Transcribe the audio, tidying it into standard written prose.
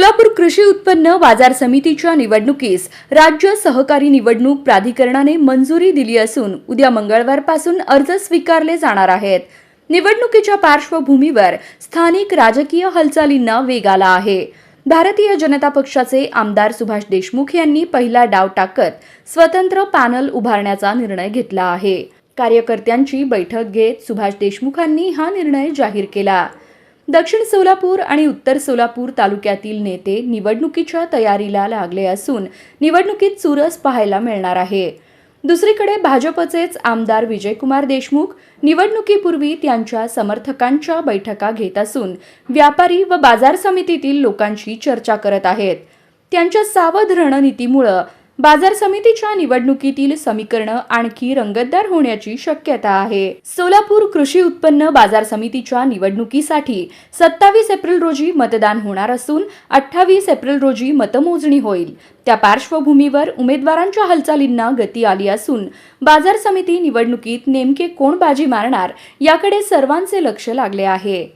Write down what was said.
सोलापूर कृषी उत्पन्न बाजार समितीच्या निवडणुकीस राज्य सहकारी निवडणूक प्राधिकरणाने मंजुरी दिली असून उद्या मंगळवारपासून अर्ज स्वीकारले जाणार आहेत। निवडणुकीच्या पार्श्वभूमीवर स्थानिक राजकीय हालचालींना वेग आला आहे। भारतीय जनता पक्षाचे आमदार सुभाष देशमुख यांनी पहिला डाव टाकत स्वतंत्र पॅनल उभारण्याचा निर्णय घेतला आहे। कार्यकर्त्यांची बैठक घेत सुभाष देशमुखांनी हा निर्णय जाहीर केला। दक्षिण सोलापूर आणि उत्तर सोलापूर तालुक्यातील नेते निवडणुकीच्या तयारीला लागले असून निवडणुकीत चुरस पाहायला मिळणार आहे। दुसरीकडे भाजपचेच आमदार विजयकुमार देशमुख निवडणुकीपूर्वी त्यांच्या समर्थकांच्या बैठका घेत असून व्यापारी व बाजार समितीतील लोकांशी चर्चा करत आहेत। त्यांच्या सावध रणनीतीमुळे बाजार समितीच्या निवडणुकीतील समीकरणं आणखी रंगतदार होण्याची शक्यता आहे। सोलापूर कृषी उत्पन्न बाजार समितीच्या निवडणुकीसाठी 27 एप्रिल रोजी मतदान होणार असून 28 एप्रिल रोजी मतमोजणी होईल। त्या पार्श्वभूमीवर उमेदवारांच्या हालचालींना गती आली असून बाजार समिती निवडणुकीत नेमके कोण बाजी मारणार याकडे सर्वांचे लक्ष लागले आहे।